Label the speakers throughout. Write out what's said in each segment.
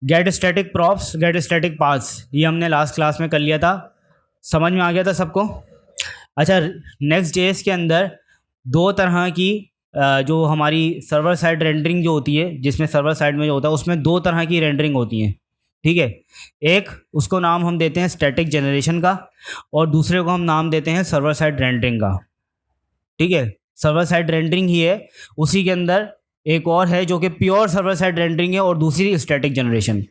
Speaker 1: Gate static props, get static paths, ये हमने last class में कर लिया था, समझ में आ गया था सबको। अच्छा, नेक्स्ट जेएस के अंदर दो तरह की जो हमारी सर्वर साइड रेंडरिंग जो होती है, जिसमें सर्वर साइड में जो होता है उसमें दो तरह की रेंडरिंग होती हैं, ठीक है। एक उसको नाम हम देते हैं स्टैटिक जनरेशन का, और दूसरे को हम नाम देते हैं सर्वर साइड रेंडरिंग का, ठीक है। सर्वर साइड रेंडरिंग ही है, उसी के अंदर एक और है जो कि प्योर सर्वर साइड रेंडरिंग है, और दूसरी स्टैटिक जनरेशन।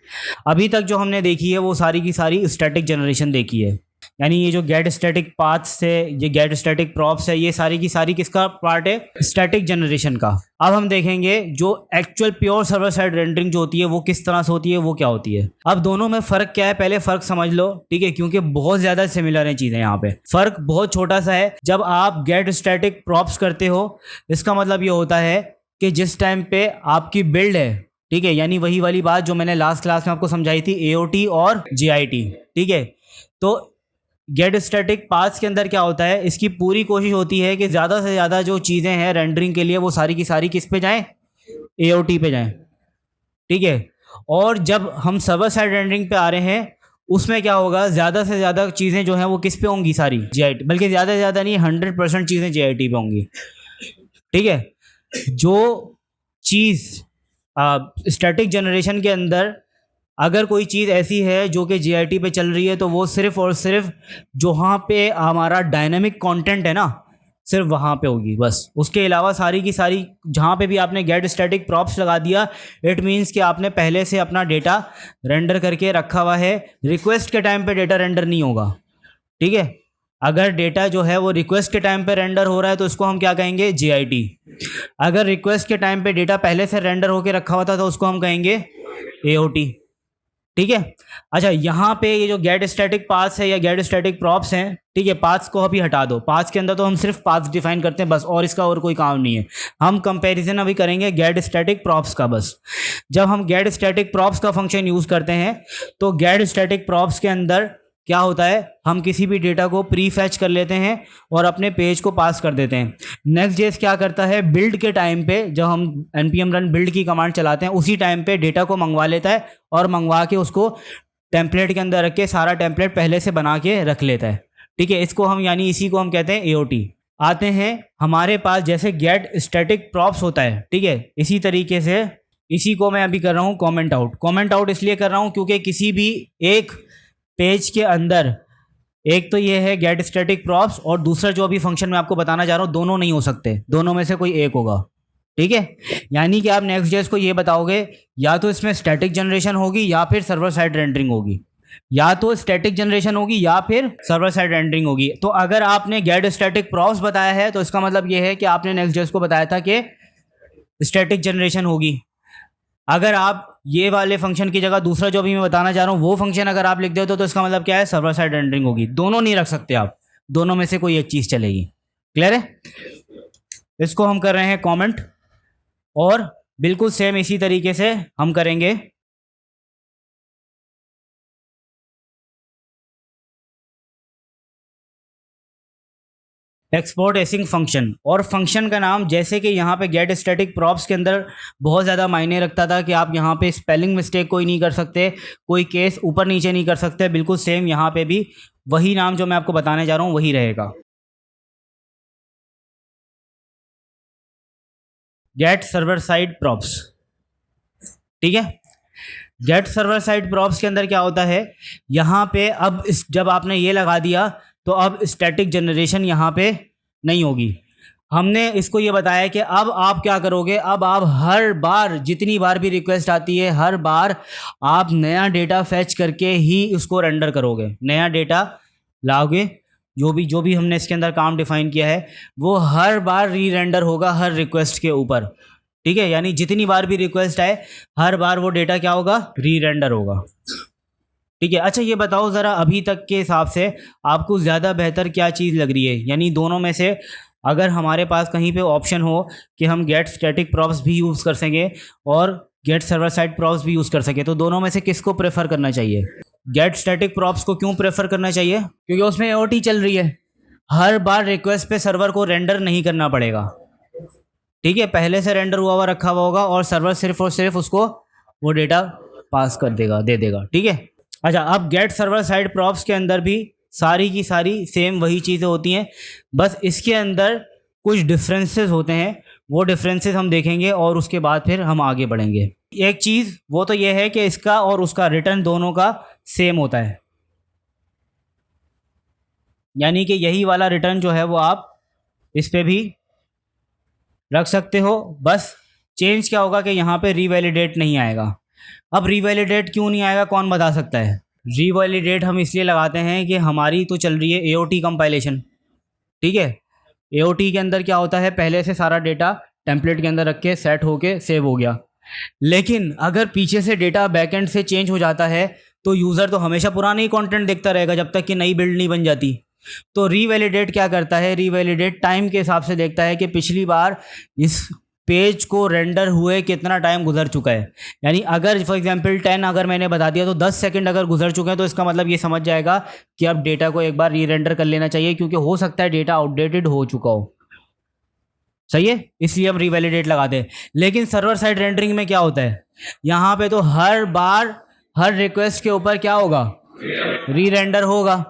Speaker 1: अभी तक जो हमने देखी है वो सारी की सारी स्टैटिक जनरेशन देखी है, यानी ये जो गेट स्टैटिक पाथ्स है, ये गेट स्टैटिक प्रॉप्स है, ये सारी की सारी किसका पार्ट है? स्टैटिक जनरेशन का। अब हम देखेंगे जो actual pure server side rendering जो होती है वो किस तरह से होती है, वो क्या होती है। अब दोनों में फ़र्क क्या है, पहले फ़र्क समझ लो, ठीक है, क्योंकि बहुत ज़्यादा सिमिलर है चीज़ें। यहाँ पे फ़र्क बहुत छोटा सा है। जब आप गेट स्टैटिक प्रॉप्स करते हो, इसका मतलब ये होता है कि जिस टाइम पे आपकी बिल्ड है, ठीक है, यानी वही वाली बात जो मैंने लास्ट क्लास में आपको समझाई थी, एओटी और जीआईटी, ठीक है। तो गेट स्टैटिक पाथ्स के अंदर क्या होता है, इसकी पूरी कोशिश होती है कि ज़्यादा से ज़्यादा जो चीज़ें हैं रेंडरिंग के लिए वो सारी की सारी किस पे जाएं? एओटी पे जाएं, ठीक है। और जब हम सर्वर साइड रेंडरिंग पे आ रहे हैं, उसमें क्या होगा, ज़्यादा से ज़्यादा चीज़ें जो हैं वो किस पे होंगी? सारी जीआईटी, बल्कि ज़्यादा से ज़्यादा नहीं, 100% चीज़ें जीआईटी पे होंगी, ठीक है। जो चीज़ स्टैटिक जनरेशन के अंदर अगर कोई चीज़ ऐसी है जो कि जीआईटी पे चल रही है, तो वो सिर्फ और सिर्फ जहाँ पे हमारा डायनामिक कंटेंट है ना, सिर्फ वहाँ पे होगी बस। उसके अलावा सारी की सारी जहाँ पे भी आपने गेट स्टैटिक प्रॉप्स लगा दिया, इट मीन्स कि आपने पहले से अपना डेटा रेंडर करके रखा हुआ है। रिक्वेस्ट के टाइम पे डेटा रेंडर नहीं होगा, ठीक है। अगर डेटा जो है वो रिक्वेस्ट के टाइम पे रेंडर हो रहा है तो उसको हम क्या कहेंगे? जीआईटी। अगर रिक्वेस्ट के टाइम पे डेटा पहले से रेंडर होकर रखा हुआ था तो उसको हम कहेंगे एओटी, ठीक है। अच्छा, यहाँ पे ये जो गेट स्टैटिक पाथ्स है या गेट स्टैटिक प्रॉप्स हैं, ठीक है, पाथ्स को अभी हटा दो। पाथ्स के अंदर तो हम सिर्फ पाथ्स डिफाइन करते हैं बस, और इसका और कोई काम नहीं है। हम कंपैरिजन अभी करेंगे गेट स्टैटिक प्रॉप्स का बस। जब हम गेट स्टैटिक प्रॉप्स का फंक्शन यूज़ करते हैं तो गेट स्टैटिक प्रॉप्स के अंदर क्या होता है, हम किसी भी डेटा को प्री फैच कर लेते हैं और अपने पेज को पास कर देते हैं। नेक्स्ट जेएस क्या करता है, बिल्ड के टाइम पे जब हम npm run बिल्ड की कमांड चलाते हैं, उसी टाइम पे डेटा को मंगवा लेता है और मंगवा के उसको टेम्पलेट के अंदर रख के सारा टेम्पलेट पहले से बना के रख लेता है, ठीक है। इसको हम यानी इसी को हम कहते हैं एओटी। आते हैं हमारे पास जैसे गेट स्टैटिक प्रॉप्स होता है, ठीक है, इसी तरीके से इसी को मैं अभी कर रहा हूँ कॉमेंट आउट। कॉमेंट आउट इसलिए कर रहा हूँ क्योंकि किसी भी एक पेज के अंदर एक तो ये है गेट स्टैटिक प्रॉप्स, और दूसरा जो अभी फंक्शन मैं आपको बताना चाह रहा हूँ, दोनों नहीं हो सकते, दोनों में से कोई एक होगा, ठीक है। यानी कि आप नेक्स्ट जेएस को ये बताओगे या तो इसमें स्टैटिक जनरेशन होगी या फिर सर्वर साइड रेंडरिंग होगी, या तो स्टैटिक जनरेशन होगी या फिर सर्वर साइड रेंडरिंग होगी। तो अगर आपने गेट स्टैटिक प्रॉप्स बताया है तो इसका मतलब ये है कि आपने नेक्स्ट जेएस को बताया था कि स्टैटिक जनरेशन होगी। अगर आप ये वाले फंक्शन की जगह दूसरा जो भी मैं बताना चाह रहा हूँ वो फंक्शन अगर आप लिख देते हो तो इसका मतलब क्या है? सर्वर साइड रेंडरिंग होगी। दोनों नहीं रख सकते आप, दोनों में से कोई एक चीज़ चलेगी। क्लियर है? इसको हम कर रहे हैं कमेंट, और बिल्कुल सेम इसी तरीके से हम करेंगे एक्सपोर्ट एसिंग फंक्शन। और फंक्शन का नाम जैसे कि यहाँ पे गेट स्टैटिक प्रॉप्स के अंदर बहुत ज़्यादा मायने रखता था कि आप यहाँ पे स्पेलिंग मिस्टेक कोई नहीं कर सकते, कोई केस ऊपर नीचे नहीं कर सकते, बिल्कुल सेम यहाँ पे भी वही नाम जो मैं आपको बताने जा रहा हूँ वही रहेगा, गेट सर्वर साइड प्रॉप्स, ठीक है। गेट सर्वर साइड प्रॉप्स के अंदर क्या होता है, यहाँ पे अब जब आपने ये लगा दिया तो अब स्टैटिक जनरेशन यहाँ पे नहीं होगी। हमने इसको ये बताया कि अब आप क्या करोगे, अब आप हर बार जितनी बार भी रिक्वेस्ट आती है हर बार आप नया डेटा फैच करके ही उसको रेंडर करोगे, नया डेटा लाओगे। जो भी हमने इसके अंदर काम डिफाइन किया है वो हर बार री रेंडर होगा हर रिक्वेस्ट के ऊपर, ठीक है। यानी जितनी बार भी रिक्वेस्ट आए हर बार वो डेटा क्या होगा? री रेंडर होगा, ठीक है। अच्छा, ये बताओ ज़रा अभी तक के हिसाब से आपको ज़्यादा बेहतर क्या चीज़ लग रही है, यानी दोनों में से अगर हमारे पास कहीं पे ऑप्शन हो कि हम गेट स्टैटिक प्रॉप्स भी यूज़ कर सकें और गेट सर्वर साइड प्रॉप्स भी यूज़ कर सकें, तो दोनों में से किसको प्रेफर करना चाहिए? गेट स्टैटिक प्रॉप्स को क्यों प्रेफर करना चाहिए? क्योंकि उसमें एओटी चल रही है, हर बार रिक्वेस्ट पे सर्वर को रेंडर नहीं करना पड़ेगा, ठीक है। पहले से रेंडर हुआ रखा हुआ होगा और सर्वर सिर्फ और सिर्फ उसको वो डेटा पास कर देगा, दे देगा, ठीक है। अच्छा, अब गेट सर्वर साइड प्रॉप्स के अंदर भी सारी की सारी सेम वही चीज़ें होती हैं, बस इसके अंदर कुछ डिफरेंसेस होते हैं। वो डिफरेंसेस हम देखेंगे और उसके बाद फिर हम आगे बढ़ेंगे। एक चीज़ वो तो ये है कि इसका और उसका रिटर्न दोनों का सेम होता है, यानी कि यही वाला रिटर्न जो है वो आप इस पे भी रख सकते हो। बस चेंज क्या होगा कि यहाँ पे रीवैलिडेट नहीं आएगा। अब रीवैलिडेट क्यों नहीं आएगा, कौन बता सकता है? रीवैलिडेट हम इसलिए लगाते हैं कि हमारी तो चल रही है एओटी कंपाइलेशन, ठीक है। एओटी के अंदर क्या होता है, पहले से सारा डेटा टेम्पलेट के अंदर रख के सेट होके सेव हो गया, लेकिन अगर पीछे से डेटा बैकएंड से चेंज हो जाता है तो यूज़र तो हमेशा पुराना ही कंटेंट देखता रहेगा जब तक कि नई बिल्ड नहीं बन जाती। तो रीवैलिडेट क्या करता है, रीवैलिडेट टाइम के हिसाब से देखता है कि पिछली बार इस पेज को रेंडर हुए कितना टाइम गुजर चुका है। यानी अगर फॉर एग्जांपल 10 अगर मैंने बता दिया तो 10 सेकंड अगर गुजर चुके हैं तो इसका मतलब ये समझ जाएगा कि अब डेटा को एक बार री रेंडर कर लेना चाहिए, क्योंकि हो सकता है डेटा आउटडेटेड हो चुका हो। सही है, इसलिए हम रीवैलिडेट लगाते हैं। लेकिन सर्वर साइड रेंडरिंग में क्या होता है, यहाँ पे तो हर बार हर रिक्वेस्ट के ऊपर क्या होगा, री रेंडर होगा।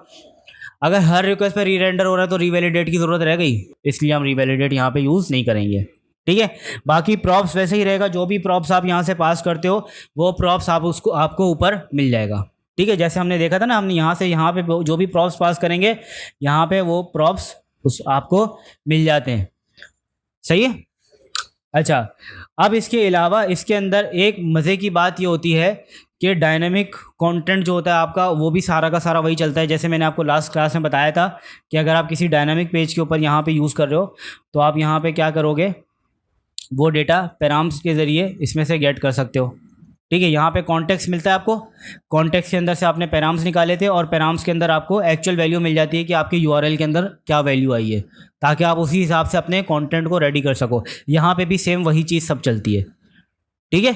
Speaker 1: अगर हर रिक्वेस्ट पे री रेंडर हो रहा है तो रीवैलिडेट की ज़रूरत रह गई, इसलिए हम रीवैलिडेट यहाँ पे यूज़ नहीं करेंगे, ठीक है। बाकी प्रॉप्स वैसे ही रहेगा, जो भी प्रॉप्स आप यहाँ से पास करते हो वो प्रॉप्स आप उसको आपको ऊपर मिल जाएगा, ठीक है। जैसे हमने देखा था ना, हमने यहाँ से यहाँ पे जो भी प्रॉप्स पास करेंगे यहाँ पे वो प्रॉप्स उस आपको मिल जाते हैं, सही है। अच्छा, अब इसके अलावा इसके अंदर एक मज़े की बात ये होती है कि डायनेमिक कंटेंट जो होता है आपका वो भी सारा का सारा वही चलता है। जैसे मैंने आपको लास्ट क्लास में बताया था कि अगर आप किसी डायनेमिक पेज के ऊपर यहाँ पे यूज़ कर रहे हो तो आप यहाँ पे क्या करोगे, वो डेटा पैराम्स के ज़रिए इसमें से गेट कर सकते हो, ठीक है। यहाँ पे कॉन्टेक्स्ट मिलता है आपको, कॉन्टेक्स्ट के अंदर से आपने पैराम्स निकाले थे और पैराम्स के अंदर आपको एक्चुअल वैल्यू मिल जाती है कि आपके यूआरएल के अंदर क्या वैल्यू आई है, ताकि आप उसी हिसाब से अपने कंटेंट को रेडी कर सको। यहाँ पे भी सेम वही चीज़ सब चलती है, ठीक है।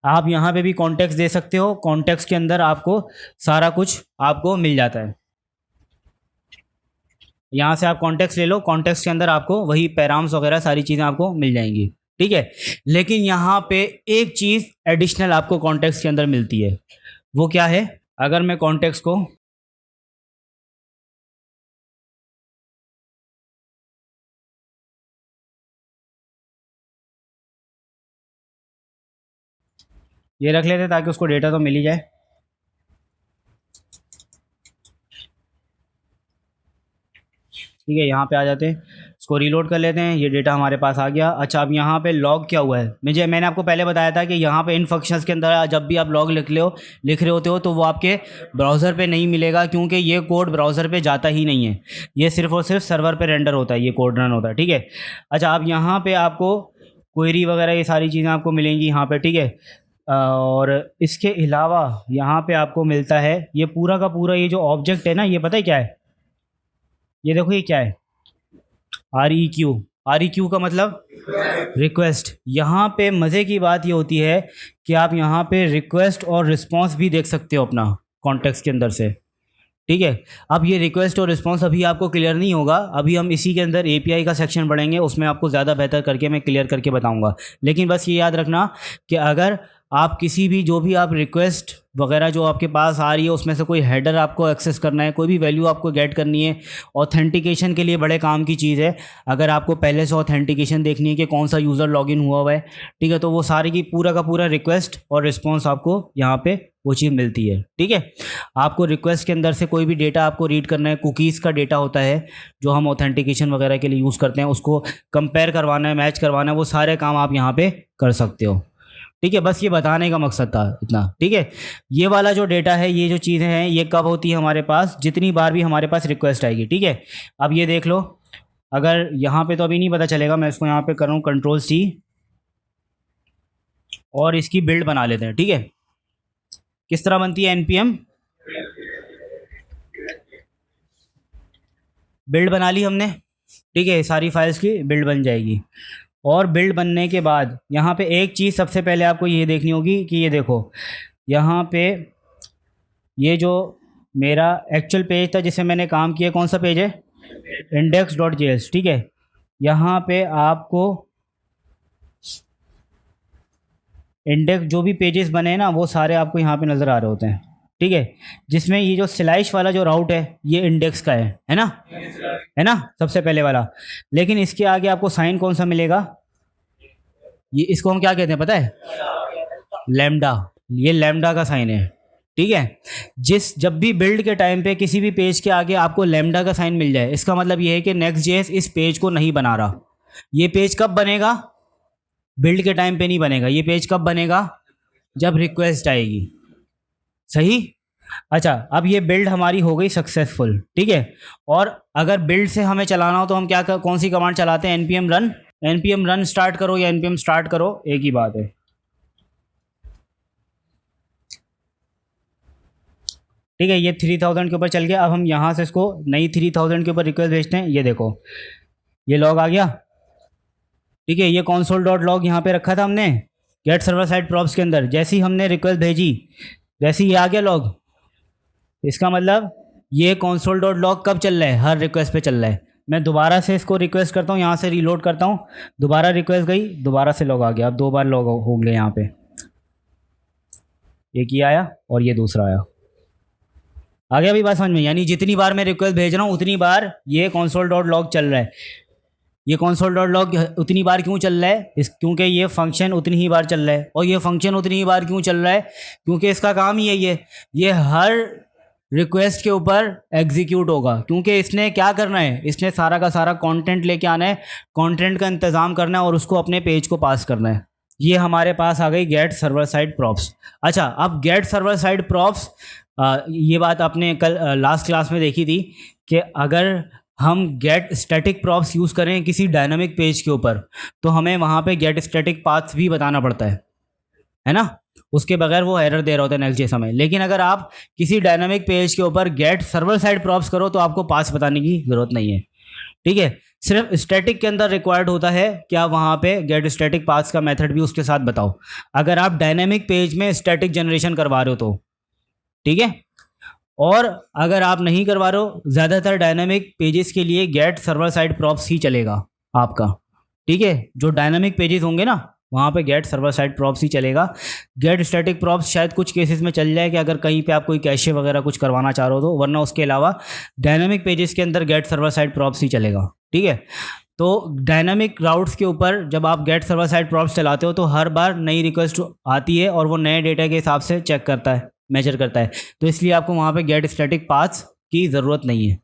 Speaker 1: आप यहाँ पे भी कॉन्टेक्स्ट दे सकते हो, कॉन्टेक्स्ट के अंदर आपको सारा कुछ आपको मिल जाता है। यहाँ से आप कॉन्टेक्स्ट ले लो, कॉन्टेक्स्ट के अंदर आपको वही पैराम्स वगैरह सारी चीज़ें आपको मिल जाएंगी, ठीक है। लेकिन यहाँ पे एक चीज़ एडिशनल आपको कॉन्टेक्स्ट के अंदर मिलती है, वो क्या है, अगर मैं कॉन्टेक्स्ट को ये रख लेते ताकि उसको डेटा तो मिल ही जाए। ठीक है, यहाँ पे आ जाते हैं, इसको रीलोड कर लेते हैं, ये डेटा हमारे पास आ गया। अच्छा, अब यहाँ पे लॉग क्या हुआ है, मैंने आपको पहले बताया था कि यहाँ पे इन फंक्शंस के अंदर जब भी आप लॉग लिख रहे होते हो तो वो आपके ब्राउज़र पे नहीं मिलेगा, क्योंकि ये कोड ब्राउज़र पे जाता ही नहीं है, ये सिर्फ और सिर्फ सर्वर पे रेंडर होता है, ये कोड रन होता है, ठीक है। अच्छा, अब यहाँ पर आपको क्वेरी वगैरह ये सारी चीज़ें आपको मिलेंगी यहाँ पर, ठीक है। और इसके अलावा यहाँ पे आपको मिलता है ये पूरा का पूरा ये जो ऑब्जेक्ट है ना, ये पता है क्या है, ये देखो ये क्या है, REQ का मतलब रिक्वेस्ट। यहाँ पे मज़े की बात ये होती है कि आप यहाँ पे रिक्वेस्ट और रिस्पांस भी देख सकते हो अपना कॉन्टेक्स्ट के अंदर से, ठीक है। अब ये रिक्वेस्ट और रिस्पांस अभी आपको क्लियर नहीं होगा, अभी हम इसी के अंदर API का सेक्शन पढ़ेंगे, उसमें आपको ज़्यादा बेहतर करके मैं क्लियर करके बताऊंगा। लेकिन बस ये याद रखना कि अगर आप किसी भी जो भी आप रिक्वेस्ट वगैरह जो आपके पास आ रही है उसमें से कोई हेडर आपको एक्सेस करना है, कोई भी वैल्यू आपको गेट करनी है, ऑथेंटिकेशन के लिए बड़े काम की चीज़ है। अगर आपको पहले से ऑथेंटिकेशन देखनी है कि कौन सा यूज़र लॉगिन हुआ है, ठीक है, तो वो सारी की पूरा का पूरा रिक्वेस्ट और रिस्पॉन्स आपको यहाँ पे वो चीज़ मिलती है, ठीक है। आपको रिक्वेस्ट के अंदर से कोई भी डेटा आपको रीड करना है, कुकीज़ का डेटा होता है जो हम ऑथेंटिकेशन वगैरह के लिए यूज़ करते हैं, उसको कंपेयर करवाना है, मैच करवाना है, वो सारे काम आप यहाँ पे कर सकते हो, ठीक है। बस ये बताने का मकसद था इतना, ठीक है। ये वाला जो डेटा है, ये जो चीज़ें हैं, ये कब होती है हमारे पास, जितनी बार भी हमारे पास रिक्वेस्ट आएगी, ठीक है। अब ये देख लो, अगर यहाँ पे तो अभी नहीं पता चलेगा, मैं इसको यहाँ पे कर रहा हूँ Ctrl+C और इसकी बिल्ड बना लेते हैं, ठीक है। किस तरह बनती है, npm बिल्ड बना ली हमने, ठीक है, सारी फाइल्स की बिल्ड बन जाएगी। और बिल्ड बनने के बाद यहाँ पे एक चीज़ सबसे पहले आपको ये देखनी होगी कि ये देखो, यहाँ पे ये जो मेरा एक्चुअल पेज था जिसमें मैंने काम किया, कौन सा पेज है, index.js, ठीक है। यहाँ पे आपको इंडेक्स जो भी पेजेस बने हैं ना वो सारे आपको यहाँ पे नज़र आ रहे होते हैं, ठीक है। जिसमें ये जो स्लैश वाला जो राउट है ये इंडेक्स का है ना, है ना, सबसे पहले वाला। लेकिन इसके आगे आपको साइन कौन सा मिलेगा, ये इसको हम क्या कहते हैं पता है, लैम्डा। ये लैम्डा का साइन है, ठीक है। जब भी बिल्ड के टाइम पे किसी भी पेज के आगे आपको लैम्डा का साइन मिल जाए, इसका मतलब ये है कि नेक्स्ट.जेएस इस पेज को नहीं बना रहा। ये पेज कब बनेगा, बिल्ड के टाइम पे नहीं बनेगा। ये पेज कब बनेगा, जब रिक्वेस्ट आएगी, सही। अच्छा, अब ये बिल्ड हमारी हो गई सक्सेसफुल, ठीक है। और अगर बिल्ड से हमें चलाना हो तो हम कौन सी कमांड चलाते हैं, npm रन स्टार्ट करो या npm स्टार्ट करो, एक ही बात है, ठीक है। ये 3000 के ऊपर चल गया। अब हम यहाँ से इसको नई 3000 के ऊपर रिक्वेस्ट भेजते हैं। ये देखो ये लॉग आ गया, ठीक है। ये console.log यहाँ पे रखा था हमने गेट सर्वर साइड प्रॉप्स के अंदर। जैसे ही हमने रिक्वेस्ट भेजी वैसे ही आ गया लॉग। इसका मतलब ये console.log कब चल रहा है, हर रिक्वेस्ट पे चल रहा है। मैं दोबारा से इसको रिक्वेस्ट करता हूँ, यहाँ से रीलोड करता हूँ, दोबारा रिक्वेस्ट गई, दोबारा से लॉग आ गया। अब 2 बार लॉग हो गए यहाँ पे, एक ही आया और ये दूसरा आया। आ गया अभी बात समझ में, यानी जितनी बार मैं रिक्वेस्ट भेज रहा हूँ उतनी बार ये console.log चल रहा है। ये console.log उतनी बार क्यों चल रहा है, क्योंकि ये फंक्शन उतनी ही बार चल रहा है। और ये फंक्शन उतनी ही बार क्यों चल रहा है, क्योंकि इसका काम ही है ये हर रिक्वेस्ट के ऊपर एग्जीक्यूट होगा। क्योंकि इसने क्या करना है, इसने सारा का सारा कंटेंट लेके आना है, कंटेंट का इंतज़ाम करना है और उसको अपने पेज को पास करना है। ये हमारे पास आ गई गेट सर्वर साइड प्रॉप्स। अच्छा, अब गेट सर्वर साइड प्रॉप्स, ये बात आपने कल लास्ट क्लास में देखी थी कि अगर हम गेट स्टैटिक प्रॉप्स यूज़ करें किसी डायनामिक पेज के ऊपर तो हमें वहाँ पे गेट स्टैटिक पाथ भी बताना पड़ता है ना। उसके बगैर वो एरर दे रहा होता है नेक्स्ट.जेएस हमें। लेकिन अगर आप किसी डायनामिक पेज के ऊपर गेट सर्वर साइड प्रॉप्स करो तो आपको पास बताने की ज़रूरत नहीं है, ठीक है। सिर्फ स्टैटिक के अंदर रिक्वायर्ड होता है कि आप वहाँ पे गेट स्टैटिक पाथ्स का मेथड भी उसके साथ बताओ, अगर आप डायनामिक पेज में स्टैटिक जनरेशन करवा रहे हो तो, ठीक है। और अगर आप नहीं करवा रहे हो, ज़्यादातर डायनामिक पेजेस के लिए गेट सर्वर साइड प्रॉप्स ही चलेगा आपका, ठीक है। जो डायनामिक पेजेस होंगे ना वहाँ पे गेट सर्वर साइड प्रॉप्स ही चलेगा। गेट स्टैटिक प्रॉप्स शायद कुछ केसेस में चल जाए कि अगर कहीं पे आप कोई कैशे वगैरह कुछ करवाना चाह रहे हो तो, वरना उसके अलावा डायनामिक पेजेस के अंदर गेट सर्वर साइड प्रॉप्स ही चलेगा, ठीक है। तो डायनामिक राउट्स के ऊपर जब आप गेट सर्वर साइड प्रॉप्स चलाते हो तो हर बार नई रिक्वेस्ट आती है और वो नए डेटा के हिसाब से चेक करता है, मेजर करता है। तो इसलिए आपको वहाँ पे गेट स्टैटिक पाथ्स की ज़रूरत नहीं है,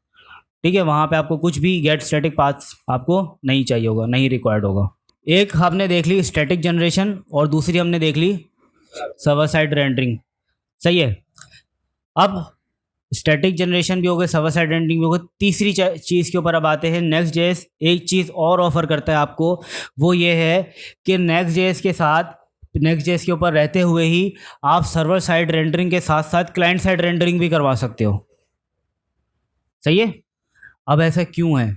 Speaker 1: ठीक है। वहाँ पे आपको कुछ भी गेट स्टैटिक पाथ्स आपको नहीं चाहिए होगा, नहीं रिक्वायर्ड होगा। एक हमने देख ली स्टैटिक जनरेशन और दूसरी हमने देख ली सर्वर साइड रेंडरिंग, सही है। अब स्टैटिक जनरेशन भी हो गए, सर्वर साइड रेंडरिंग भी हो गए। तीसरी चीज़ के ऊपर अब आते हैं। नेक्स्ट.जेएस एक चीज़ और ऑफर करता है आपको, वो ये है कि नेक्स्ट.जेएस के साथ, नेक्स्ट.जेएस के ऊपर रहते हुए ही आप सर्वर साइड रेंडरिंग के साथ साथ क्लाइंट साइड रेंडरिंग भी करवा सकते हो, सही है। अब ऐसा क्यों है,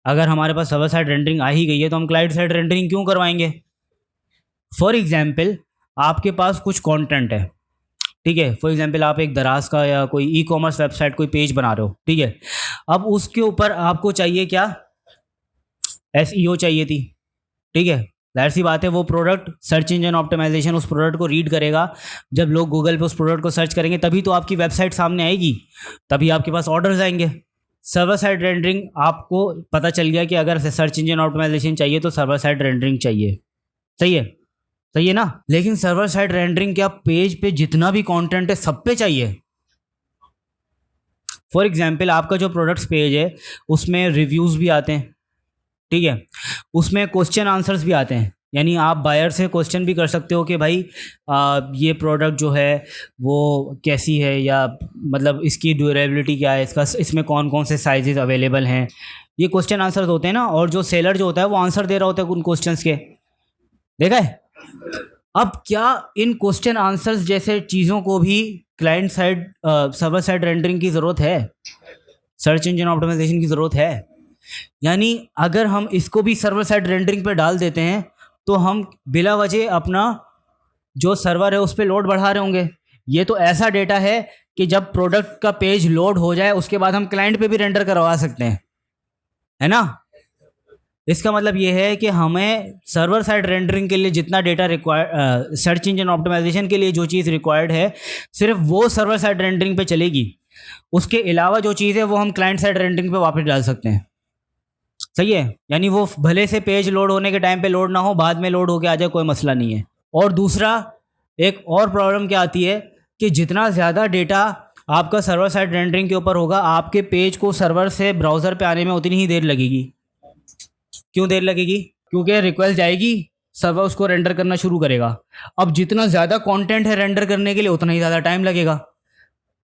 Speaker 1: अगर हमारे पास सर्वर साइड रेंडरिंग आ ही गई है तो हम क्लाइंट साइड रेंडरिंग क्यों करवाएंगे। फॉर एग्जाम्पल आपके पास कुछ कंटेंट है, ठीक है। फॉर एग्जांपल आप एक दराज का या कोई ई कॉमर्स वेबसाइट कोई पेज बना रहे हो, ठीक है। अब उसके ऊपर आपको चाहिए क्या, एसईओ चाहिए थी, ठीक है। जाहिर सी बात है वो प्रोडक्ट सर्च इंजन ऑप्टिमाइजेशन उस प्रोडक्ट को रीड करेगा। जब लोग गूगल पे उस प्रोडक्ट को सर्च करेंगे तभी तो आपकी वेबसाइट सामने आएगी, तभी आपके पास ऑर्डर्स आएंगे। सर्वर साइड रेंडरिंग, आपको पता चल गया कि अगर सर्च इंजन ऑप्टिमाइजेशन चाहिए तो सर्वर साइड रेंडरिंग चाहिए, सही है, सही है ना। लेकिन सर्वर साइड रेंडरिंग क्या पेज पे जितना भी कंटेंट है सब पे चाहिए। फॉर एग्जांपल आपका जो प्रोडक्ट्स पेज है उसमें रिव्यूज़ भी आते हैं, ठीक है। उसमें क्वेश्चन आंसर्स भी आते हैं, यानी आप बायर से क्वेश्चन भी कर सकते हो कि भाई ये प्रोडक्ट जो है वो कैसी है, या मतलब इसकी ड्यूरेबिलिटी क्या है, इसमें कौन कौन से साइजेस अवेलेबल हैं। ये क्वेश्चन आंसर्स होते हैं ना, और जो सेलर जो होता है वो आंसर दे रहा होता है उन क्वेश्चंस के, देखा है। अब क्या इन क्वेश्चन आंसर्स जैसे चीज़ों को भी client side server side rendering की ज़रूरत है, सर्च इंजन ऑप्टिमाइजेशन की ज़रूरत है। यानी अगर हम इसको भी सर्वर साइड रेंडरिंग पे डाल देते हैं तो हम बिला वजह अपना जो सर्वर है उस पर लोड बढ़ा रहे होंगे। ये तो ऐसा डेटा है कि जब प्रोडक्ट का पेज लोड हो जाए उसके बाद हम क्लाइंट पे भी रेंडर करवा सकते हैं, है ना। इसका मतलब ये है कि हमें सर्वर साइड रेंडरिंग के लिए जितना data required, search engine optimization के लिए जो चीज़ रिक्वायर्ड है सिर्फ वो सर्वर साइड रेंडरिंग पे चलेगी। उसके अलावा जो चीज़ है वो हम क्लाइंट साइड रेंडरिंग पे वापस डाल सकते हैं। सही है, यानी वो भले से पेज लोड होने के टाइम पे लोड ना हो, बाद में लोड होके आ जाए, कोई मसला नहीं है। और दूसरा एक और प्रॉब्लम क्या आती है कि जितना ज़्यादा डेटा आपका सर्वर साइड रेंडरिंग के ऊपर होगा, आपके पेज को सर्वर से ब्राउज़र पे आने में उतनी ही देर लगेगी। क्यों देर लगेगी? क्योंकि रिक्वेस्ट जाएगी, सर्वर उसको रेंडर करना शुरू करेगा। अब जितना ज़्यादा कंटेंट है रेंडर करने के लिए उतना ही ज़्यादा टाइम लगेगा।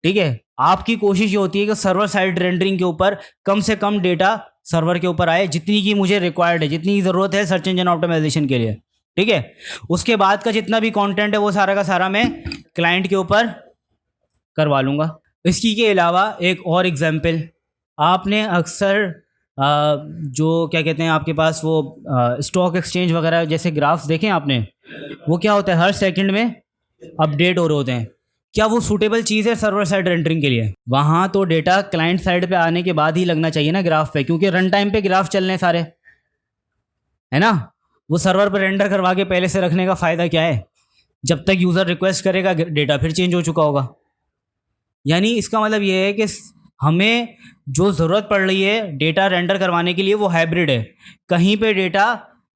Speaker 1: ठीक है, आपकी कोशिश ये होती है कि सर्वर साइड रेंडरिंग के ऊपर कम से कम डेटा सर्वर के ऊपर आए, जितनी की मुझे रिक्वायर्ड है, जितनी की ज़रूरत है सर्च इंजन ऑप्टिमाइजेशन के लिए। ठीक है, उसके बाद का जितना भी कंटेंट है वो सारा का सारा मैं क्लाइंट के ऊपर करवा लूँगा। इसकी के अलावा एक और एग्जांपल, आपने अक्सर जो क्या कहते हैं आपके पास वो स्टॉक एक्सचेंज वगैरह जैसे ग्राफ्स देखें आपने, वो क्या होता है हर सेकंड में अपडेट हो रहे होते हैं। क्या वो सूटेबल चीज़ है सर्वर साइड रेंडरिंग के लिए? वहाँ तो डेटा क्लाइंट साइड पे आने के बाद ही लगना चाहिए ना ग्राफ पे, क्योंकि रन टाइम पे ग्राफ चल रहे हैं सारे, है ना। वो सर्वर पर रेंडर करवा के पहले से रखने का फ़ायदा क्या है? जब तक यूज़र रिक्वेस्ट करेगा डेटा फिर चेंज हो चुका होगा। यानी इसका मतलब ये है कि हमें जो ज़रूरत पड़ रही है डेटा रेंडर करवाने के लिए वो हाइब्रिड है। कहीं पे डेटा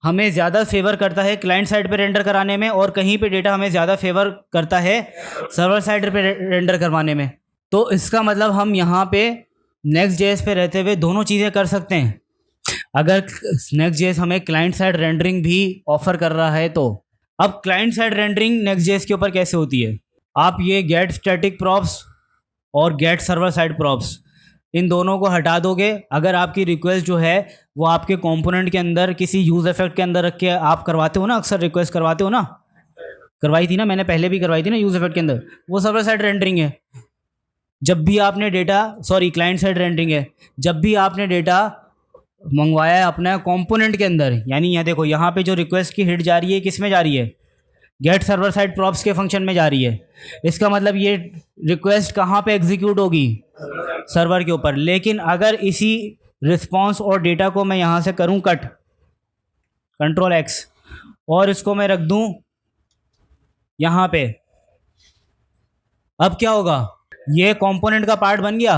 Speaker 1: हमें ज़्यादा फेवर करता है क्लाइंट साइड पे रेंडर कराने में, और कहीं पे डेटा हमें ज़्यादा फेवर करता है सर्वर साइड पे रेंडर करवाने में। तो इसका मतलब हम यहाँ पे नेक्स्ट जेएस पे रहते हुए दोनों चीज़ें कर सकते हैं। अगर नेक्स्ट जेएस हमें क्लाइंट साइड रेंडरिंग भी ऑफर कर रहा है तो। अब client side rendering next JS के ऊपर कैसे होती है? आप ये गेट स्टैटिक प्रॉप्स और गेट सर्वर साइड प्रॉप्स, इन दोनों को हटा दोगे। अगर आपकी रिक्वेस्ट जो है वो आपके कंपोनेंट के अंदर किसी यूज़ इफेक्ट के अंदर रख के आप करवाते हो ना, अक्सर रिक्वेस्ट करवाते हो ना, करवाई थी ना, मैंने पहले भी करवाई थी ना यूज़ इफेक्ट के अंदर, वो सर्वर साइड रेंडरिंग है। जब भी आपने data, sorry client side rendering है, जब भी आपने डेटा मंगवाया है अपना कंपोनेंट के अंदर, यानी यहाँ देखो यहाँ पे जो रिक्वेस्ट की हिट जा रही है किस में जा रही है? गेट सर्वर साइड प्रॉप्स के फंक्शन में जा रही है। इसका मतलब ये रिक्वेस्ट कहाँ पे एग्जीक्यूट होगी? सर्वर के ऊपर। लेकिन अगर इसी रिस्पॉन्स और डेटा को मैं यहाँ से करूँ कट, कंट्रोल एक्स, और इसको मैं रख दूँ यहाँ पे, अब क्या होगा? ये कंपोनेंट का पार्ट बन गया,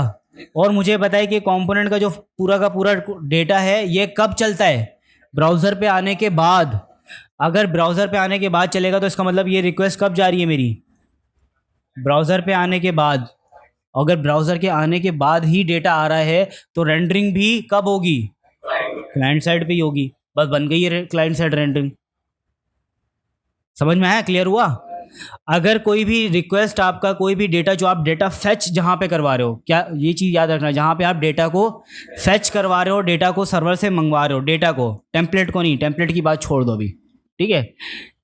Speaker 1: और मुझे पता है कि कंपोनेंट का जो पूरा का पूरा डेटा है ये कब चलता है? ब्राउज़र पे आने के बाद। अगर ब्राउज़र पे आने के बाद चलेगा तो इसका मतलब ये रिक्वेस्ट कब जा रही है मेरी? ब्राउज़र पे आने के बाद। अगर ब्राउज़र के आने के बाद ही डेटा आ रहा है तो रेंडरिंग भी कब होगी? क्लाइंट साइड पे ही होगी। बस बन गई है क्लाइंट साइड रेंडरिंग। समझ में आया? क्लियर हुआ? अगर कोई भी रिक्वेस्ट, आपका कोई भी डेटा जो आप डेटा फेच जहाँ पे करवा रहे हो, क्या ये चीज़ याद रखना, जहाँ पे आप डेटा को फेच करवा रहे हो, डेटा को सर्वर से मंगवा रहे हो, डेटा को, टेम्पलेट को नहीं, टेम्पलेट की बात छोड़ दो अभी, ठीक है,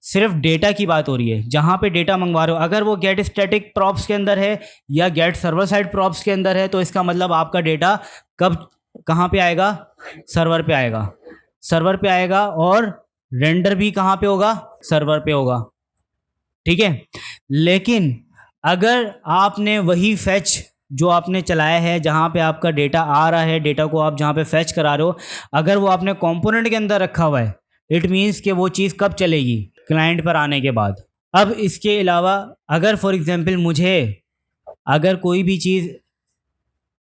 Speaker 1: सिर्फ डेटा की बात हो रही है। जहाँ पे डेटा मंगवा रहे हो, अगर वो गेट स्टैटिक प्रॉप्स के अंदर है या गेट सर्वर साइड प्रॉप्स के अंदर है, तो इसका मतलब आपका डेटा कब कहाँ पे आएगा? सर्वर पे आएगा। सर्वर पे आएगा, और रेंडर भी कहाँ पे होगा? सर्वर पे होगा। ठीक है। लेकिन अगर आपने वही फैच जो आपने चलाया है, जहाँ पे आपका डेटा आ रहा है, डेटा को आप जहाँ पे फैच करा रहे हो, अगर वो आपने कंपोनेंट के अंदर रखा हुआ है, इट मीन्स कि वो चीज़ कब चलेगी? क्लाइंट पर आने के बाद। अब इसके अलावा अगर फॉर एग्जांपल मुझे अगर कोई भी चीज़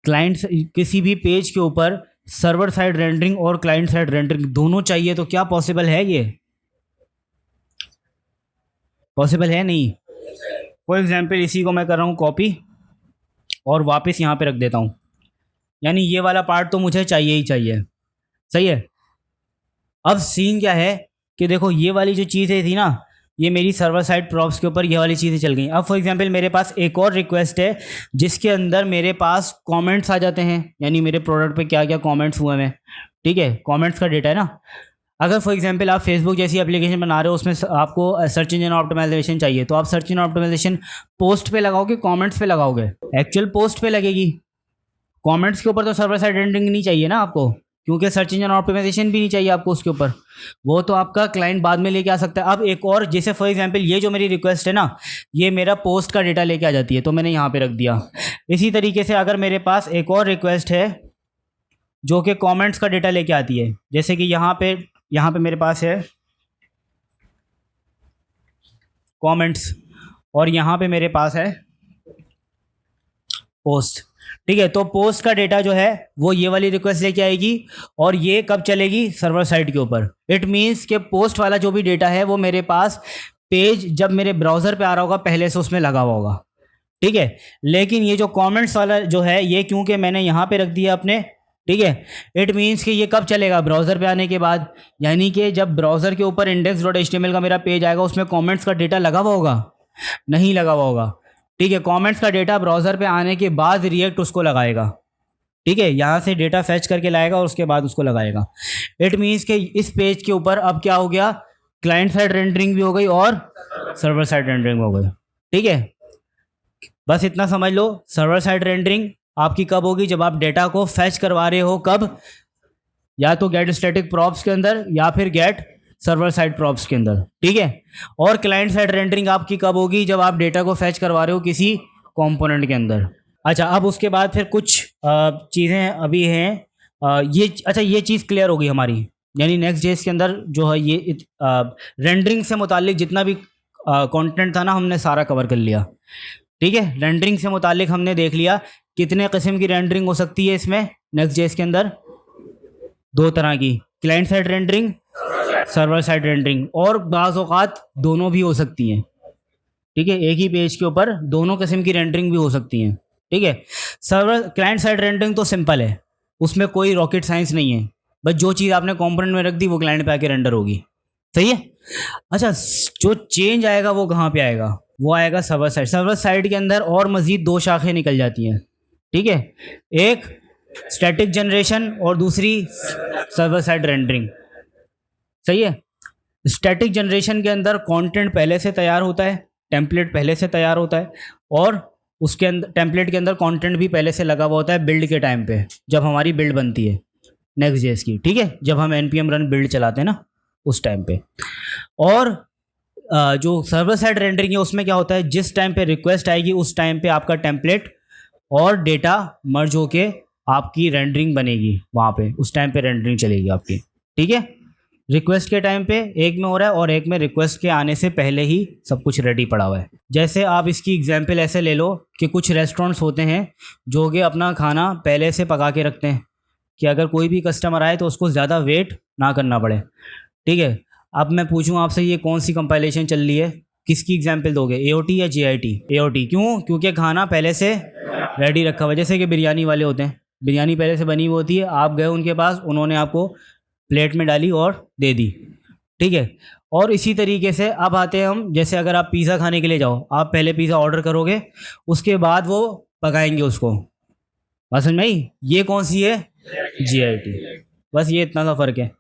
Speaker 1: क्लाइंट किसी भी पेज के ऊपर सर्वर साइड रेंडरिंग और क्लाइंट साइड रेंडरिंग दोनों चाहिए, तो क्या पॉसिबल है? ये पॉसिबल है? नहीं। फॉर एग्जांपल इसी को मैं कर रहा हूँ कॉपी और वापस यहाँ पे रख देता हूँ, यानी ये वाला पार्ट तो मुझे चाहिए ही चाहिए। सही है। अब सीन क्या है कि देखो ये वाली जो चीज़ें थी ना, ये मेरी सर्वर साइड प्रॉप्स के ऊपर ये वाली चीज़ें चल गई। अब फॉर एग्जांपल मेरे पास एक और रिक्वेस्ट है जिसके अंदर मेरे पास कमेंट्स आ जाते हैं, यानी मेरे प्रोडक्ट पे क्या क्या कमेंट्स हुए हैं। ठीक है, कमेंट्स का डेटा है ना। अगर फॉर एग्जांपल आप फेसबुक जैसी एप्लीकेशन बना रहे हो, उसमें आपको सर्च इंजन ऑप्टिमाइजेशन चाहिए, तो आप सर्च इंजन ऑप्टिमाइजेशन पोस्ट पे लगाओगे, कमेंट्स पे लगाओगे? एक्चुअल पोस्ट पे लगेगी। कमेंट्स के ऊपर तो सर्वर साइड रेंडरिंग नहीं चाहिए ना आपको, क्योंकि सर्च इंजन ऑप्टिमाइजेशन भी नहीं चाहिए आपको उसके ऊपर, वो तो आपका क्लाइंट बाद में लेके आ सकता है। अब एक और, जैसे फॉर एग्जांपल ये जो मेरी रिक्वेस्ट है ना, ये मेरा पोस्ट का डेटा लेके आ जाती है, तो मैंने यहाँ पे रख दिया। इसी तरीके से अगर मेरे पास एक और रिक्वेस्ट है जो कि कमेंट्स का डेटा लेके आती है। जैसे कि यहाँ पे मेरे पास है कमेंट्स और यहाँ पे मेरे पास है पोस्ट। ठीक है, तो पोस्ट का डेटा जो है वो ये वाली रिक्वेस्ट लेके आएगी और ये कब चलेगी, सर्वर साइड के ऊपर। इट मीन्स कि पोस्ट वाला जो भी डेटा है वो मेरे पास पेज जब मेरे ब्राउज़र पे आ रहा होगा पहले से उसमें लगा हुआ होगा। ठीक है, लेकिन ये जो कमेंट्स वाला जो है ये क्योंकि मैंने यहाँ पे रख दिया अपने, ठीक है, इट मीन्स कि ये कब चलेगा, ब्राउज़र पे आने के बाद। यानी कि जब ब्राउज़र के ऊपर index.html का मेरा पेज आएगा उसमें कमेंट्स का डेटा लगा हुआ होगा, नहीं लगा हुआ होगा। ठीक है, कमेंट्स का डेटा ब्राउज़र पे आने के बाद रिएक्ट उसको लगाएगा। ठीक है, यहाँ से डेटा फैच करके लाएगा और उसके बाद उसको लगाएगा। इट मीन्स कि इस पेज के ऊपर अब क्या हो गया, क्लाइंट साइड रेंडरिंग भी हो गई और सर्वर साइड रेंडरिंग हो गई। ठीक है, बस इतना समझ लो। सर्वर साइड रेंडरिंग आपकी कब होगी, जब आप डेटा को फैच करवा रहे हो। कब, या तो गेट स्टैटिक प्रॉप्स के अंदर या फिर गेट सर्वर साइड प्रॉप्स के अंदर। ठीक है, और क्लाइंट साइड रेंडरिंग आपकी कब होगी, जब आप डेटा को फैच करवा रहे हो किसी कंपोनेंट के अंदर। अच्छा, अब उसके बाद फिर कुछ चीज़ें अभी हैं। ये चीज़ क्लियर होगी हमारी, यानी नेक्स्ट जेएस के अंदर जो है ये रेंडरिंग से मुतालिक जितना भी कंटेंट था ना हमने सारा कवर कर लिया। ठीक है, रेंडरिंग से मुतालिक हमने देख लिया कितने किस्म की रेंडरिंग हो सकती है इसमें नेक्स्ट जेएस के अंदर। 2 तरह की, client side rendering, server side rendering, और बाज़ औक़ात दोनों भी हो सकती हैं। ठीक है, एक ही पेज के ऊपर दोनों किस्म की रेंडरिंग भी हो सकती हैं। ठीक है, क्लाइंट साइड रेंडरिंग तो सिंपल है, उसमें कोई रॉकेट साइंस नहीं है, बस जो चीज़ आपने कंपोनेंट में रख दी वो क्लाइंट पे आके रेंडर होगी। सही है। अच्छा, जो चेंज आएगा वो कहाँ पे आएगा, वो आएगा सर्वर साइड। सर्वर साइड के अंदर और मज़ीद 2 शाखें निकल जाती हैं। ठीक है, एक स्टैटिक जनरेशन और दूसरी सर्वर साइड रेंडरिंग। सही है। स्टैटिक जनरेशन के अंदर कंटेंट पहले से तैयार होता है, टेम्पलेट पहले से तैयार होता है, और उसके अंदर टेम्पलेट के अंदर कंटेंट भी पहले से लगा हुआ होता है बिल्ड के टाइम पे, जब हमारी बिल्ड बनती है नेक्स्ट जेएस की। ठीक है, जब हम npm रन बिल्ड चलाते हैं ना उस टाइम पे। और जो सर्वर साइड रेंडरिंग है उसमें क्या होता है, जिस टाइम पे रिक्वेस्ट आएगी उस टाइम पे आपका टेम्पलेट और डेटा मर्ज होके आपकी रेंडरिंग बनेगी वहाँ पे, उस टाइम पे रेंडरिंग चलेगी आपकी। ठीक है, रिक्वेस्ट के टाइम पे एक में हो रहा है और एक में रिक्वेस्ट के आने से पहले ही सब कुछ रेडी पड़ा हुआ है। जैसे आप इसकी एग्जांपल ऐसे ले लो कि कुछ रेस्टोरेंट्स होते हैं जो कि अपना खाना पहले से पका के रखते हैं कि अगर कोई भी कस्टमर आए तो उसको ज़्यादा वेट ना करना पड़े। ठीक है, अब मैं पूछूं आपसे ये कौन सी कंपाइलेशन चल रही है, किसकी एग्जांपल दोगे, AOT या JIT? AOT क्यों, क्योंकि खाना पहले से रेडी रखा हुआ है। जैसे कि बिरयानी वाले होते हैं, बिरयानी पहले से बनी हुई होती है, आप गए उनके पास, उन्होंने आपको प्लेट में डाली और दे दी। ठीक है, और इसी तरीके से अब आते हैं हम, जैसे अगर आप पिज़्ज़ा खाने के लिए जाओ, आप पहले पिज़्ज़ा ऑर्डर करोगे, उसके बाद वो पकाएंगे उसको। बात समझ में आई? ये कौन सी है, JIT। बस ये इतना सा फ़र्क है,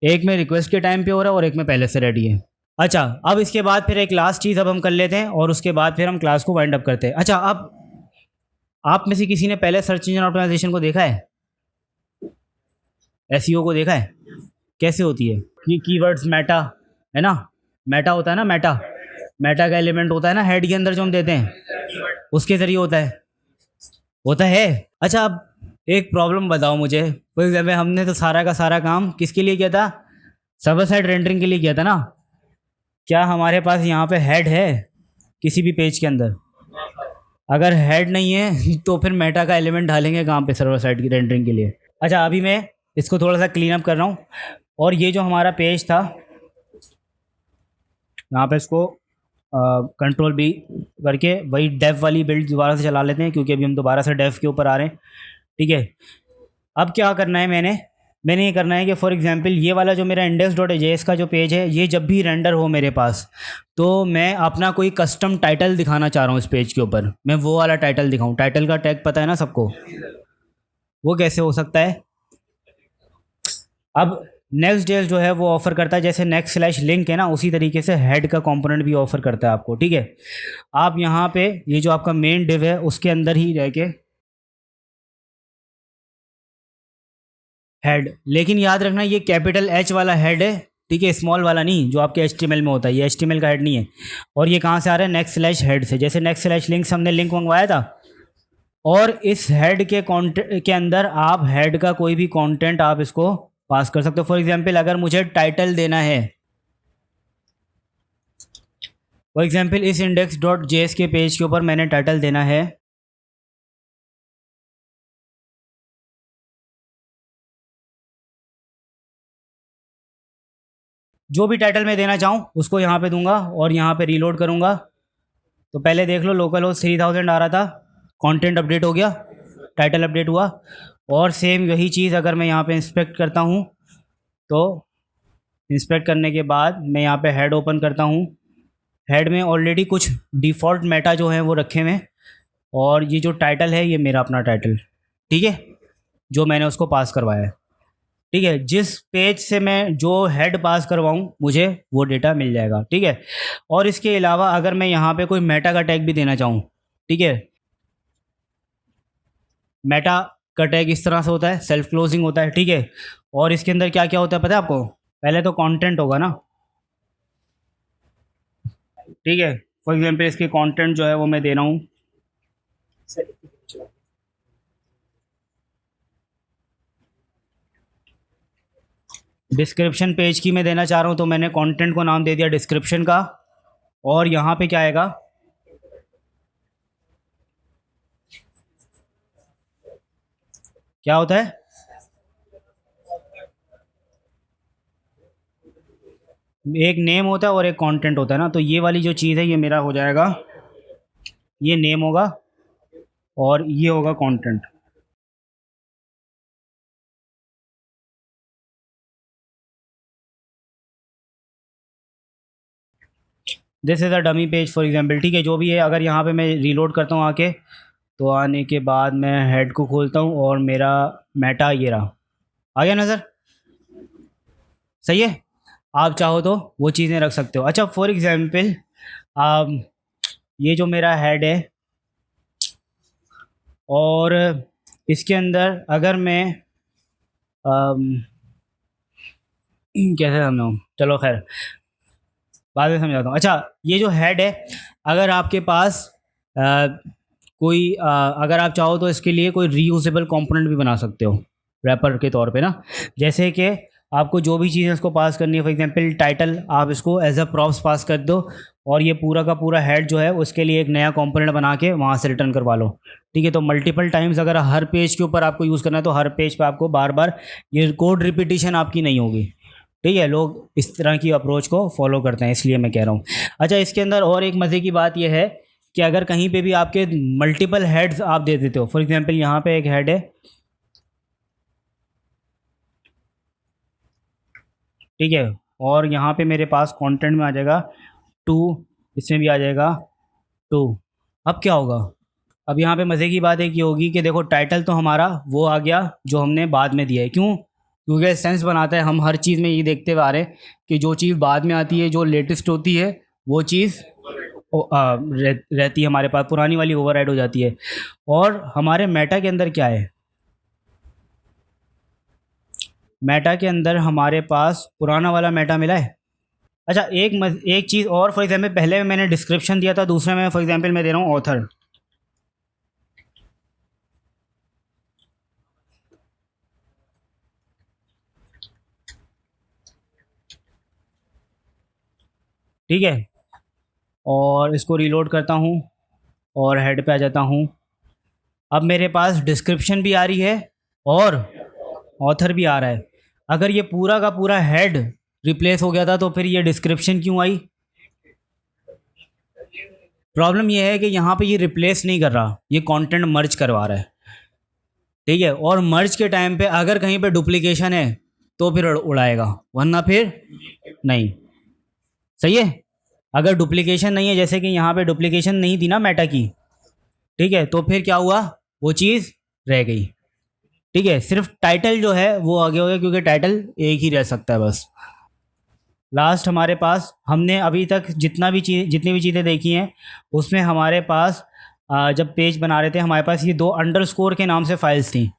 Speaker 1: एक में रिक्वेस्ट के टाइम पे हो रहा है और एक में पहले से रेडी है। अच्छा, अब इसके बाद फिर एक लास्ट चीज़ अब हम कर लेते हैं और उसके बाद फिर हम क्लास को वाइंड अप करते हैं। अच्छा, अब आप में से किसी ने पहले सर्च इंजन ऑप्टिमाइजेशन को देखा है, SEO को देखा है कैसे होती है? कि कीवर्ड्स मेटा है ना, मेटा होता है ना, मेटा का एलिमेंट होता है ना हेड के अंदर जो हम देते हैं, उसके ज़रिए होता है। अच्छा, अब एक प्रॉब्लम बताओ मुझे, फॉर एग्जाम्पल हमने तो सारा का सारा काम किसके लिए किया था, सर्वर साइड रेंडरिंग के लिए किया था ना। क्या हमारे पास यहाँ पे हेड है किसी भी पेज के अंदर? अगर हेड नहीं है तो फिर मेटा का एलिमेंट डालेंगे कहाँ पे सर्वर साइड की रेंडरिंग के लिए। अच्छा, अभी मैं इसको थोड़ा सा क्लीन अप कर रहा हूँ, और ये जो हमारा पेज था यहाँ पे इसको Ctrl+B करके वही डेव वाली बिल्ड दोबारा से चला लेते हैं, क्योंकि अभी हम दोबारा से डेव के ऊपर आ रहे हैं। ठीक है, अब क्या करना है, मैंने ये करना है कि फॉर एग्जांपल ये वाला जो मेरा index.js का जो पेज है, ये जब भी रेंडर हो मेरे पास, तो मैं अपना कोई कस्टम टाइटल दिखाना चाह रहा हूँ इस पेज के ऊपर, मैं वो वाला टाइटल दिखाऊँ। टाइटल का टैग पता है ना सबको, वो कैसे हो सकता है? अब Next.js जो है वो ऑफ़र करता है, जैसे next/link है ना, उसी तरीके से हेड का कंपोनेंट भी ऑफ़र करता है आपको। ठीक है, आप यहाँ पे ये जो आपका मेन डिव है उसके अंदर ही रह के हेड, लेकिन याद रखना ये कैपिटल H वाला हेड है, ठीक है, स्मॉल वाला नहीं जो आपके HTML में होता है, ये HTML का हेड नहीं है। और ये कहाँ से आ रहा है, next/head से। जैसे next/links हमने लिंक मंगवाया था, और इस हेड के कंटेंट के अंदर आप हेड का कोई भी कंटेंट आप इसको पास कर सकते हो। फॉर एग्जांपल अगर मुझे टाइटल देना है, फॉर एग्जांपल इस इंडेक्स डॉट जेएस के पेज के ऊपर मैंने टाइटल देना है जो भी टाइटल मैं देना चाहूँ उसको यहाँ पे दूंगा और यहाँ पे रीलोड करूँगा तो पहले देख लो लोकल होस्ट 3000 आ रहा था, कंटेंट अपडेट हो गया, टाइटल अपडेट हुआ। और सेम वही चीज़ अगर मैं यहाँ पे इंस्पेक्ट करता हूँ तो इंस्पेक्ट करने के बाद मैं यहाँ पे हेड ओपन करता हूँ। हेड में ऑलरेडी कुछ डिफ़ॉल्ट मेटा जो है वो रखे हुए हैं और ये जो टाइटल है ये मेरा अपना टाइटल, ठीक है, जो मैंने उसको पास करवाया है। ठीक है, जिस पेज से मैं जो हेड पास करवाऊँ मुझे वो डेटा मिल जाएगा। ठीक है, और इसके अलावा अगर मैं यहाँ पे कोई मेटा का टैग भी देना चाहूँ, ठीक है, मेटा का टैग इस तरह से होता है, सेल्फ क्लोजिंग होता है। ठीक है, और इसके अंदर क्या क्या होता है पता है आपको? पहले तो कंटेंट होगा ना, ठीक है, फॉर एग्जांपल इसके कंटेंट जो है वो मैं दे रहा हूँ डिस्क्रिप्शन पेज की मैं देना चाह रहा हूँ तो मैंने कंटेंट को नाम दे दिया डिस्क्रिप्शन का। और यहाँ पे क्या आएगा, क्या होता है, एक नेम होता है और एक कंटेंट होता है ना, तो ये वाली जो चीज़ है ये मेरा हो जाएगा, ये नेम होगा और ये होगा content. This is a dummy page for example. ठीक है, जो भी है, अगर यहाँ पे मैं रीलोड करता हूँ आके, तो आने के बाद मैं हेड को खोलता हूँ और मेरा मेटा ये रहा, आ गया नज़र, सही है। आप चाहो तो वो चीज़ें रख सकते हो। अच्छा, फॉर एग्जांपल ये जो मेरा हेड है और इसके अंदर अगर मैं कैसे समझाऊँ, चलो खैर बाद में समझाता हूँ। अच्छा, ये जो हेड है, अगर आपके पास अगर आप चाहो तो इसके लिए कोई रीयूजेबल कंपोनेंट भी बना सकते हो रैपर के तौर पे ना। जैसे कि आपको जो भी चीज़ है उसको पास करनी है, फॉर एग्जांपल टाइटल, आप इसको एज अ प्रॉप्स पास कर दो और ये पूरा का पूरा हेड जो है उसके लिए एक नया कंपोनेंट बना के वहाँ से रिटर्न करवा लो। ठीक है, तो मल्टीपल टाइम्स अगर हर पेज के ऊपर आपको यूज़ करना है तो हर पेज पे आपको बार बार ये कोड रिपीटिशन आपकी नहीं होगी। ठीक है, लोग इस तरह की अप्रोच को फॉलो करते हैं, इसलिए मैं कह रहा हूँ। अच्छा, इसके अंदर और एक मज़े की बात यह है कि अगर कहीं पे भी आपके मल्टीपल हेड्स आप दे देते हो, फॉर एग्जांपल यहाँ पे एक हेड है, ठीक है, और यहाँ पे मेरे पास कंटेंट में आ जाएगा 2, इसमें भी आ जाएगा 2। अब क्या होगा, अब यहाँ पे मज़े की बात एक ये होगी कि देखो टाइटल तो हमारा वो आ गया जो हमने बाद में दिया है। क्यों? क्योंकि सेंस बनाता है, हम हर चीज़ में ये देखते हुए आ रहे हैं कि जो चीज़ बाद में आती है, जो लेटेस्ट होती है, वो चीज़ रहती है हमारे पास, पुरानी वाली ओवरराइड हो जाती है। और हमारे मेटा के अंदर क्या है, मेटा के अंदर हमारे पास पुराना वाला मेटा मिला है। अच्छा, एक चीज़ और, फॉर एग्जांपल पहले मैंने डिस्क्रिप्शन दिया था, दूसरे में फॉर एग्जांपल मैं दे रहा हूँ ऑथर। ठीक है, और इसको रीलोड करता हूँ और हेड पे आ जाता हूँ। अब मेरे पास डिस्क्रिप्शन भी आ रही है और ऑथर भी आ रहा है। अगर ये पूरा का पूरा हेड रिप्लेस हो गया था तो फिर ये डिस्क्रिप्शन क्यों आई? प्रॉब्लम ये है कि यहाँ पे ये रिप्लेस नहीं कर रहा, ये कंटेंट मर्ज करवा रहा है। ठीक है, और मर्ज के टाइम पे अगर कहीं पे डुप्लीकेशन है तो फिर उड़ाएगा, वरना फिर नहीं। सही है, अगर डुप्लीकेशन नहीं है, जैसे कि यहाँ पे डुप्लीकेशन नहीं थी ना मेटा की, ठीक है, तो फिर क्या हुआ, वो चीज़ रह गई। ठीक है, सिर्फ टाइटल जो है वो आगे हो गया क्योंकि टाइटल एक ही रह सकता है बस। लास्ट हमारे पास, हमने अभी तक जितनी भी चीज़ें देखी हैं उसमें हमारे पास जब पेज बना रहे थे हमारे पास ये 2 अंडरस्कोर के नाम से फाइल्स थी।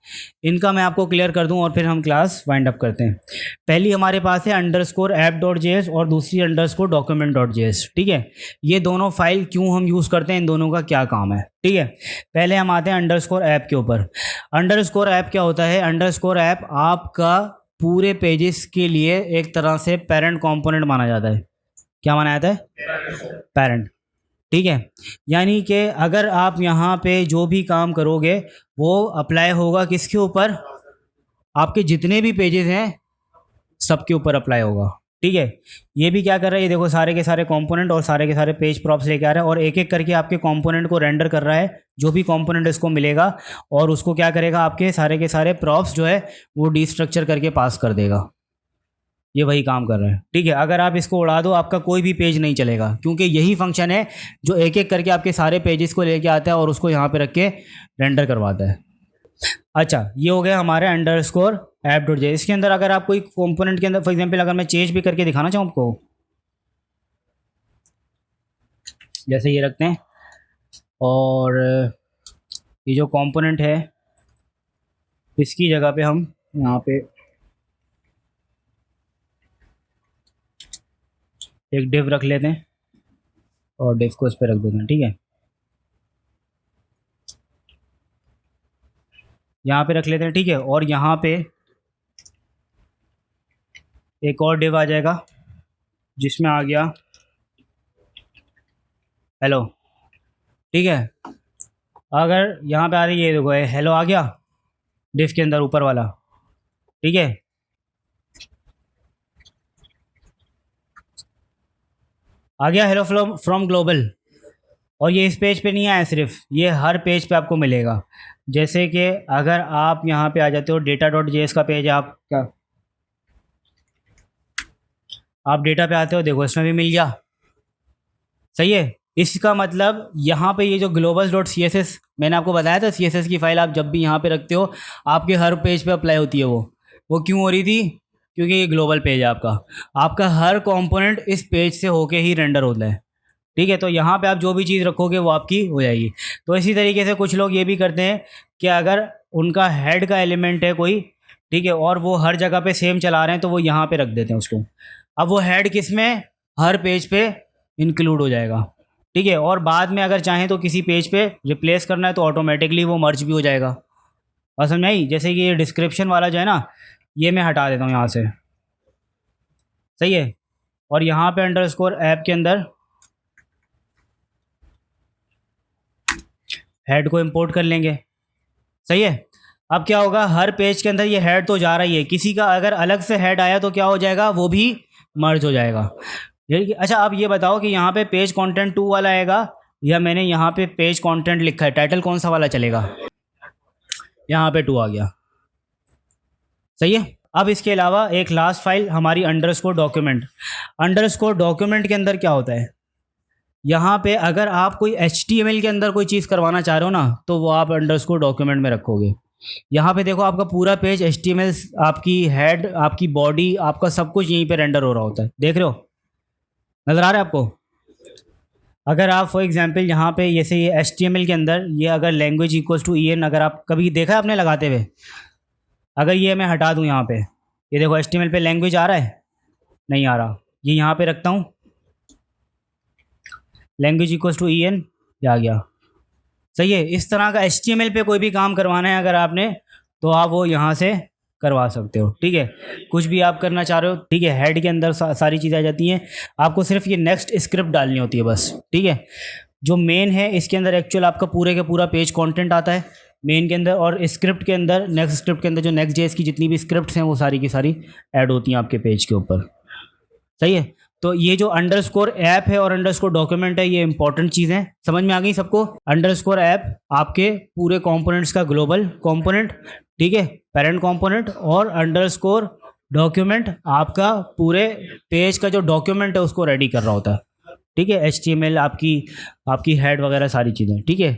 Speaker 1: इनका मैं आपको क्लियर कर दूं और फिर हम क्लास वाइंड अप करते हैं। पहली हमारे पास है _app.js और दूसरी _document.js। ठीक है, ये दोनों फाइल क्यों हम यूज़ करते हैं, इन दोनों का क्या काम है। ठीक है, पहले हम आते हैं _app के ऊपर। _app क्या होता है? _app आपका पूरे पेजेस के लिए एक तरह से पेरेंट कंपोनेंट माना जाता है। क्या माना जाता है? पेरेंट। ठीक है, यानी कि अगर आप यहाँ पे जो भी काम करोगे वो अप्लाई होगा किसके ऊपर? आपके जितने भी पेजेस हैं सबके ऊपर अप्लाई होगा। ठीक है, ये भी क्या कर रहा है, ये देखो सारे के सारे कंपोनेंट और सारे के सारे पेज प्रॉप्स लेके आ रहा है और एक एक करके आपके कंपोनेंट को रेंडर कर रहा है। जो भी कंपोनेंट इसको मिलेगा और उसको क्या करेगा, आपके सारे के सारे प्रॉप्स जो है वो डिस्ट्रक्चर करके पास कर देगा। ये वही काम कर रहा है। ठीक है, अगर आप इसको उड़ा दो आपका कोई भी पेज नहीं चलेगा, क्योंकि यही फंक्शन है जो एक एक करके आपके सारे पेजेस को लेके आता है और उसको यहाँ पे रख के रेंडर करवाता है। अच्छा, ये हो गया हमारे _app.js। इसके अंदर अगर आप कोई कंपोनेंट के अंदर फॉर एग्जांपल अगर मैं चेंज भी करके दिखाना चाहूँ आपको, जैसे ये रखते हैं और ये जो कंपोनेंट है इसकी जगह पे हम यहाँ पे एक डिव रख लेते हैं और डिव को इस पर रख देते हैं। ठीक है, यहाँ पे रख लेते हैं। ठीक है, और यहाँ पे एक और डिव आ जाएगा जिसमें आ गया हेलो। ठीक है, अगर यहाँ पे आ रही है, ये देखो हेलो आ गया डिव के अंदर ऊपर वाला। ठीक है, आ गया हेलो फ्रॉम ग्लोबल। और ये इस पेज पे नहीं आया सिर्फ, ये हर पेज पे आपको मिलेगा। जैसे कि अगर आप यहाँ पे आ जाते हो data.js का पेज, आप डेटा पे आते हो, देखो इसमें भी मिल गया। सही है, इसका मतलब यहाँ पे ये जो globals.css मैंने आपको बताया था, CSS की फाइल आप जब भी यहाँ पे रखते हो आपके हर पेज पे अप्लाई होती है। वो क्यों हो रही थी? क्योंकि ये ग्लोबल पेज है आपका हर कंपोनेंट इस पेज से होके ही रेंडर होता है। ठीक है, तो यहाँ पे आप जो भी चीज़ रखोगे वो आपकी हो जाएगी। तो इसी तरीके से कुछ लोग ये भी करते हैं कि अगर उनका हेड का एलिमेंट है कोई, ठीक है, और वो हर जगह पे सेम चला रहे हैं तो वो यहाँ पे रख देते हैं उसको। अब वो हेड किस में? हर पेज पे इंक्लूड हो जाएगा। ठीक है, और बाद में अगर चाहें तो किसी पेज पे रिप्लेस करना है तो ऑटोमेटिकली वो मर्ज भी हो जाएगा। और समझ में आई? जैसे कि ये डिस्क्रिप्शन वाला जो है ना, ये मैं हटा देता हूँ यहाँ से। सही है, और यहाँ पे _app के अंदर हेड को इंपोर्ट कर लेंगे। सही है, अब क्या होगा, हर पेज के अंदर ये हेड तो जा रही है, किसी का अगर अलग से हेड आया तो क्या हो जाएगा, वो भी मर्ज हो जाएगा। अच्छा, अब ये बताओ कि यहाँ पे पेज कंटेंट 2 वाला आएगा या मैंने यहाँ पे पेज कंटेंट लिखा है, टाइटल कौन सा वाला चलेगा? यहाँ पे 2 आ गया। सही है, अब इसके अलावा एक लास्ट फाइल हमारी _document। _document के अंदर क्या होता है, यहाँ पे अगर आप कोई HTML के अंदर कोई चीज़ करवाना चाह रहे हो ना तो वो आप _document में रखोगे। यहाँ पे देखो आपका पूरा पेज HTML, आपकी हेड, आपकी बॉडी, आपका सब कुछ यहीं पे रेंडर हो रहा होता है। देख रहे हो, नज़र आ रहा है आपको? अगर आप फॉर एग्जांपल यहाँ पे जैसे ये HTML के अंदर ये अगर लैंग्वेज =en, अगर आप कभी देखा है आपने लगाते हुए, अगर ये मैं हटा दूँ यहाँ पे, ये देखो HTML पे लैंग्वेज आ रहा है? नहीं आ रहा। ये यहाँ पे रखता हूँ लैंग्वेज =en, ये आ गया। सही है, इस तरह का HTML पे कोई भी काम करवाना है अगर आपने तो आप वो यहाँ से करवा सकते हो। ठीक है, कुछ भी आप करना चाह रहे हो, ठीक है, हेड के अंदर सारी चीज़ें आ जाती हैं, आपको सिर्फ ये नेक्स्ट स्क्रिप्ट डालनी होती है बस। ठीक है, जो मेन है इसके अंदर एक्चुअल आपका पूरे का पूरा पेज कंटेंट आता है मेन के अंदर, और स्क्रिप्ट के अंदर, नेक्स्ट स्क्रिप्ट के अंदर जो Next.js की जितनी भी स्क्रिप्ट्स हैं वो सारी की सारी ऐड होती हैं आपके पेज के ऊपर। सही है, तो ये जो _app है और _document है, ये इंपॉर्टेंट चीज़ें समझ में आ गई सबको। _app आपके पूरे कंपोनेंट्स का ग्लोबल कंपोनेंट, ठीक है, पेरेंट कंपोनेंट, और _document आपका पूरे पेज का जो डॉक्यूमेंट है उसको रेडी कर रहा होता है। ठीक है, HTML आपकी हेड वगैरह सारी चीज़ें। ठीक है,